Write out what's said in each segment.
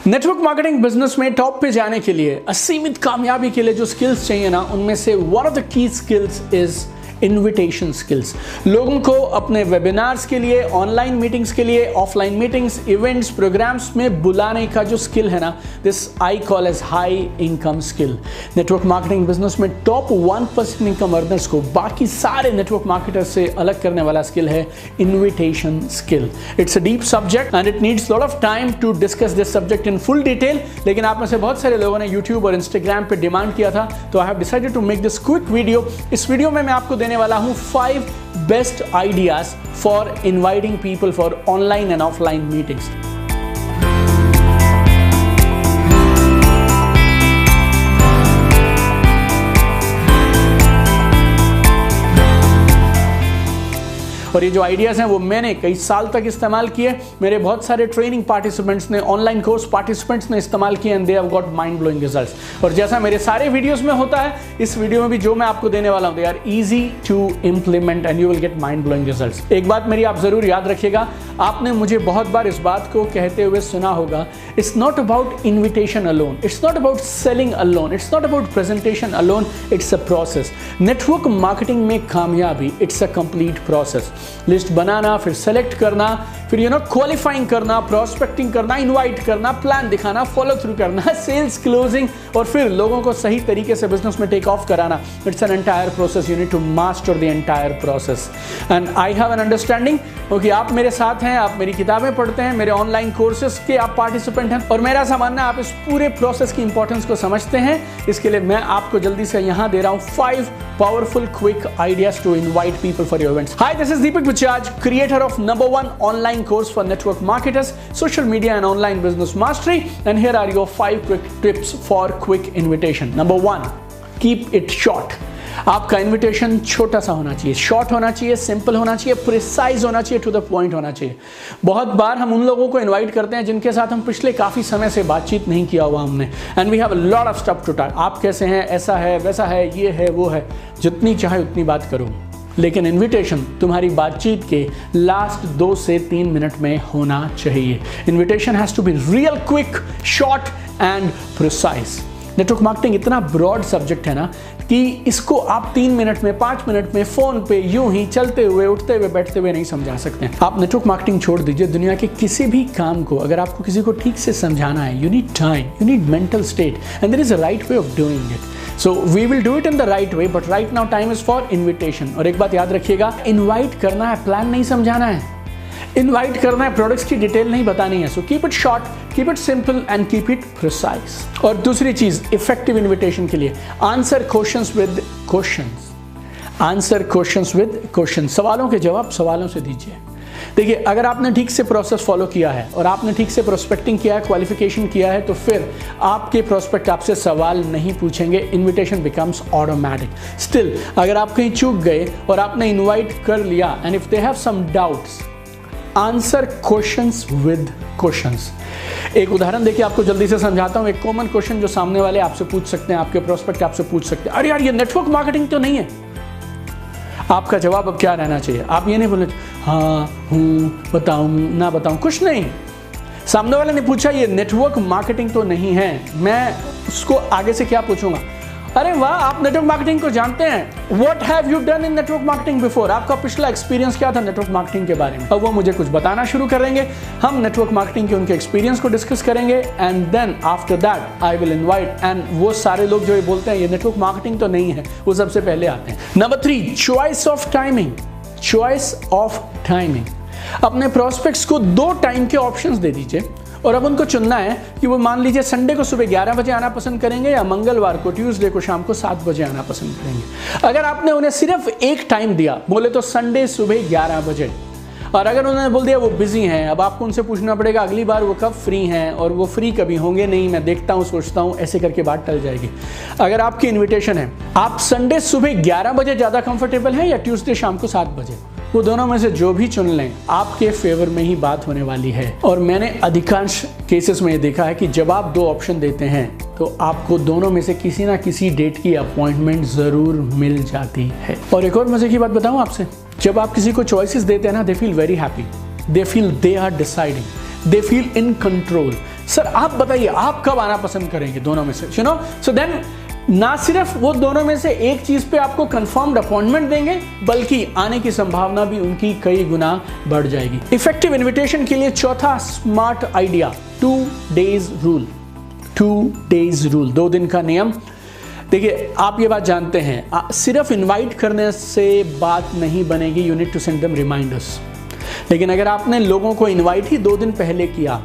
Network marketing business में top पे जाने के लिए, असीमित कामयाबी के लिए जो स्किल्स चाहिए ना, उनमें से one of the key skills is invitation skills. लोगों को अपने वेबिनार्स के लिए, ऑनलाइन मीटिंग्स के लिए, ऑफलाइन मीटिंग्स, इवेंट्स, प्रोग्राम्स में बुलाने का जो स्किल है ना, this I call as high income skill. Network marketing business में टॉप 1% इनकम अर्नर्स को बाकी सारे नेटवर्क मार्केटर्स से अलग करने वाला स्किल है invitation skill. It's a deep subject and it needs lot of time to discuss this subject in full detail, लेकिन आप में से बहुत सारे लोगों ने यूट्यूब और इंस्टाग्राम पे डिमांड किया था, तो I have decided to make this quick video. इस वीडियो में मैं आपको देने वाला हूं 5 best ideas for inviting people for online and offline meetings. और ये जो आइडियाज़ हैं वो मैंने कई साल तक इस्तेमाल किए, मेरे बहुत सारे ट्रेनिंग पार्टिसिपेंट्स ने, ऑनलाइन कोर्स पार्टिसिपेंट्स ने इस्तेमाल किए and they have got mind blowing results. और जैसा मेरे सारे वीडियोस में होता है, इस वीडियो में भी जो मैं आपको देने वाला हूँ, they are easy to implement and you will get mind blowing results. एक बात मेरी आप ज़रूर याद रखिएगा, आपने मुझे बहुत बार इस बात को कहते हुए सुना होगा, it's not about invitation alone, it's not about selling alone, it's not about presentation alone, it's a process. Network marketing में कामयाबी it's a complete process. List बनाना, फिर सेलेक्ट करना, फिर क्वालिफाइंग करना, प्रोस्पेक्टिंग करना, इनवाइट करना, प्लान दिखाना, फॉलो थ्रू करना, सेल्स क्लोजिंग, और फिर लोगों को सही तरीके से बिजनेस में टेक ऑफ कराना। It's an entire process, you need to master the entire process and I have an understanding, क्योंकि आप मेरे साथ हैं, आप मेरी किताबें पढ़ते हैं, मेरे ऑनलाइन कोर्सेज के आप पार्टिसिपेंट हैं, और मेरा मानना है आप इस पूरे प्रोसेस की इंपॉर्टेंस को समझते हैं। इसके लिए मैं आपको जल्दी से यहां दे रहा हूं 5 powerful quick ideas to invite people for your events. Hi, this is Deepak Bajaj, creator of #1 online course for network marketers, social media and online business mastery, and here are your 5 quick tips for quick invitation. Number 1, keep it short. आपका invitation छोटा सा होना चाहिए, short होना चाहिए, simple होना चाहिए, precise होना चाहिए, टू द पॉइंट होना चाहिए। बहुत बार हम उन लोगों को इनवाइट करते हैं जिनके साथ हम पिछले काफ़ी समय से बातचीत नहीं किया हुआ हमने, and we have a lot of stuff to talk. आप कैसे हैं, ऐसा है, वैसा है, ये है, वो है, जितनी चाहे उतनी बात करो, लेकिन इन्विटेशन तुम्हारी बातचीत के लास्ट 2 से 3 मिनट में होना चाहिए। Invitation has to be real quick, short and precise. Network marketing इतना ब्रॉड सब्जेक्ट है ना कि इसको आप 3 मिनट में, 5 मिनट में, फोन पे यूं ही चलते हुए, उठते हुए, बैठते हुए नहीं समझा सकते। आप नेटवर्क मार्केटिंग छोड़ दीजिए, दुनिया के किसी भी काम को अगर आपको किसी को ठीक से समझाना है, you need time, you need mental state, and there is a right way of doing it. So we will do it in the right way, but right now time is for invitation. और एक बात याद रखिएगा, invite करना है, plan नहीं समझाना है। इनवाइट करना है, प्रोडक्ट्स की डिटेल नहीं बतानी है। So keep it short, keep it simple and keep it precise. और दूसरी चीज, इफेक्टिव इन्विटेशन के लिए answer questions with questions, answer questions with questions. सवालों के जवाब सवालों से दीजिए। देखिए, अगर आपने ठीक से प्रोसेस फॉलो किया है और आपने ठीक से प्रोस्पेक्टिंग किया है, क्वालिफिकेशन किया है, तो फिर आपके प्रोस्पेक्ट आपसे सवाल नहीं पूछेंगे, इन्विटेशन बिकम्स ऑटोमेटिक। स्टिल अगर आप कहीं चूक गए और आपने इन्वाइट कर लिया, and if they have some doubts, answer questions with questions. एक उदाहरण देखिए, आपको जल्दी से समझाता हूं। एक कॉमन क्वेश्चन जो सामने वाले आपसे पूछ सकते हैं, आपके प्रोस्पेक्ट आपसे पूछ सकते हैं, अरे यार ये नेटवर्क मार्केटिंग तो नहीं है। आपका जवाब अब क्या रहना चाहिए? आप ये नहीं बोले हाँ, हूँ, बताऊं, ना बताऊं, कुछ नहीं। सामने वाले ने पूछा ये नेटवर्क मार्केटिंग तो नहीं है, मैं उसको आगे से क्या पूछूंगा? अरे वाह, आप नेटवर्क मार्केटिंग को जानते हैं। What have you done in network marketing before? आपका पिछला एक्सपीरियंस क्या था नेटवर्क मार्केटिंग के बारे में? अब वो मुझे कुछ बताना शुरू करेंगे, हम नेटवर्क मार्केटिंग के उनके एक्सपीरियंस को डिस्कस करेंगे, and then after that I will invite. And वो सारे लोग जो ये बोलते हैं ये नेटवर्क मार्केटिंग तो नहीं है, वो सबसे पहले आते हैं। Number 3, choice of timing. Choice of timing. अपने प्रोस्पेक्ट्स को 2 टाइम के ऑप्शंस दे दीजिए, और अब उनको चुनना है कि वो मान लीजिए संडे को सुबह 11 बजे आना पसंद करेंगे या मंगलवार को, ट्यूसडे को शाम को 7 बजे आना पसंद करेंगे। अगर आपने उन्हें सिर्फ एक टाइम दिया, बोले तो संडे सुबह 11 बजे, और अगर उन्होंने बोल दिया वो बिजी हैं, अब आपको उनसे पूछना पड़ेगा अगली बार वो कब फ्री हैं, और वो फ्री कभी होंगे नहीं, मैं देखता हूँ, सोचता हूँ, ऐसे करके बात टल जाएगी। अगर आपकी इन्विटेशन है, आप संडे सुबह 11 बजे ज़्यादा कंफर्टेबल हैं या ट्यूसडे शाम को 7 बजे, वो दोनों में से जो भी चुन लें, आपके फेवर में ही बात होने वाली है। और मैंने अधिकांश केसेस में ये देखा है कि जब आप 2 ऑप्शन देते हैं तो आपको दोनों में से किसी ना किसी डेट की अपॉइंटमेंट ज़रूर मिल जाती है। और एक और मज़े की बात बताऊं आपसे, जब आप किसी को चॉइसेस देते हैं ना, they feel very happy, they feel they are deciding, they feel in control. Sir आप बताइए आप कब आना पसंद करेंगे दोनों में से, यू नो। सो देन ना सिर्फ वो दोनों में से एक चीज पे आपको कंफर्म्ड अपॉइंटमेंट देंगे, बल्कि आने की संभावना भी उनकी कई गुना बढ़ जाएगी। इफेक्टिव इन्विटेशन के लिए चौथा smart idea, 2 days rule. 2 days rule, 2 दिन का नियम। देखिए आप ये बात जानते हैं, सिर्फ इनवाइट करने से बात नहीं बनेगी, you need to send them reminders. लेकिन अगर आपने लोगों को इनवाइट ही 2 दिन पहले किया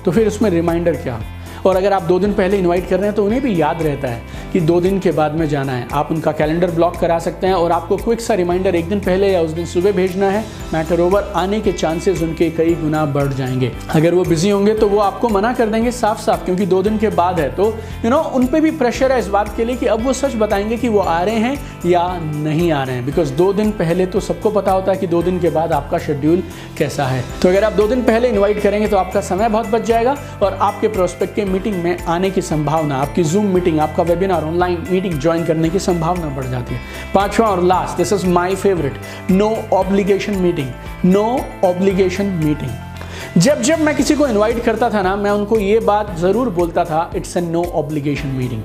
तो फिर उसमें रिमाइंडर क्या। और अगर आप 2 दिन पहले इनवाइट कर रहे हैं तो उन्हें भी याद रहता है कि 2 दिन के बाद में जाना है। आप उनका कैलेंडर ब्लॉक करा सकते हैं और आपको क्विक सा रिमाइंडर 1 दिन पहले या उस दिन सुबह भेजना है। मैटर ओवर, आने के चांसेस उनके कई गुना बढ़ जाएंगे। अगर वो बिजी होंगे तो वो आपको मना कर देंगे साफ साफ, क्योंकि 2 दिन के बाद है। तो यू नो उन पे भी प्रेशर है इस बात के लिए कि अब वो सच बताएंगे कि वो आ रहे हैं या नहीं आ रहे हैं, बिकॉज 2 दिन पहले तो सबको पता होता है कि 2 दिन के बाद आपका शेड्यूल कैसा है। तो अगर आप 2 दिन पहले इन्वाइट करेंगे तो आपका समय बहुत बच जाएगा और आपके प्रोस्पेक्ट के मीटिंग में आने की संभावना, आपकी जूम मीटिंग, आपका वेबिनार, ऑनलाइन मीटिंग ज्वाइन करने की संभावना बढ़ जाती है। 5वां और last, this is my favourite, no obligation meeting. No obligation meeting. जब मैं किसी को इनवाइट करता था ना, मैं उनको ये बात जरूर बोलता था, it's a no obligation meeting.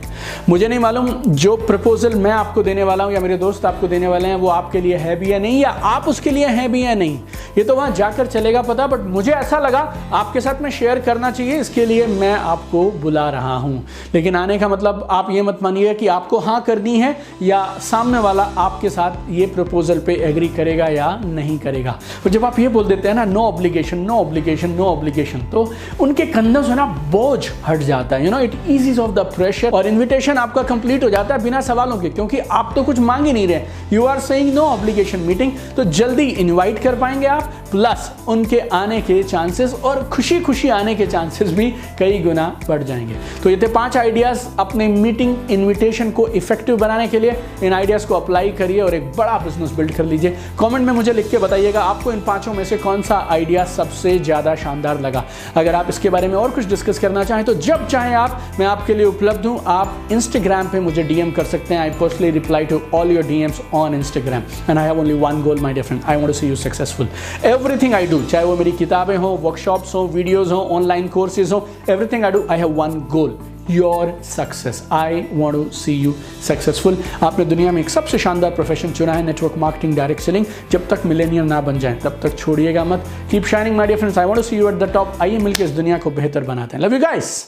मुझे नहीं मालूम जो प्रपोजल मैं आपको देने वाला हूं या मेरे दोस्त आपको देने वाले हैं वो आपके लिए है भी या नहीं, या आप उसके लिए हैं भी या नहीं, ये तो वहां जाकर चलेगा पता। बट मुझे ऐसा लगा आपके साथ में शेयर करना चाहिए, इसके लिए मैं आपको बुला रहा हूं। लेकिन आने का मतलब आप ये मत मानिए कि आपको हाँ करनी है या सामने वाला आपके साथ ये प्रपोजल पे एग्री करेगा या नहीं करेगा। तो जब आप ये बोल देते हैं ना, no obligation, no obligation, no obligation, तो उनके कंधों से ना बोझ हट जाता है, you know, it eases off the pressure, और इनविटेशन आपका कंप्लीट हो जाता है बिना सवालों के, क्योंकि आप तो कुछ मांग ही नहीं रहे, you are saying no obligation meeting. तो जल्दी इनवाइट कर पाएंगे आप, प्लस उनके आने के चांसेस और खुशी खुशी आने के चांसेस भी कई गुना बढ़ जाएंगे। तो ये थे 5 आइडियाज अपने मीटिंग इनविटेशन को इफेक्टिव बनाने के लिए। इन आइडियाज को अप्लाई करिए और एक बड़ा बिजनेस बिल्ड कर लीजिए। कमेंट में मुझे लिख के बताइएगा आपको इन 5 में से कौन सा आइडिया सबसे ज्यादा शानदार लगा। अगर आप इसके बारे में और कुछ डिस्कस करना चाहें तो जब चाहें आप, मैं आपके लिए उपलब्ध हूं। आप इंस्टाग्राम पे मुझे डीएम कर सकते हैं। I personally reply to all your DMs on Instagram and I have only one goal my dear friend, I want to see you successful. Everything I do, चाहे वो मेरी किताबें हो, वर्कशॉप्स हो, वीडियोस हो, ऑनलाइन कोर्सेज हो, everything I do, I have one goal, your success. I want to see you successful. आपने दुनिया में एक सबसे शानदार प्रोफेशन चुना है, नेटवर्क मार्केटिंग, डायरेक्ट सेलिंग। जब तक मिलेनियर ना बन जाए तब तक छोड़िएगा मत। Keep shining my dear friends, I want to see you at the top. आइए मिलकर इस दुनिया को बेहतर बनाते हैं। Love you guys.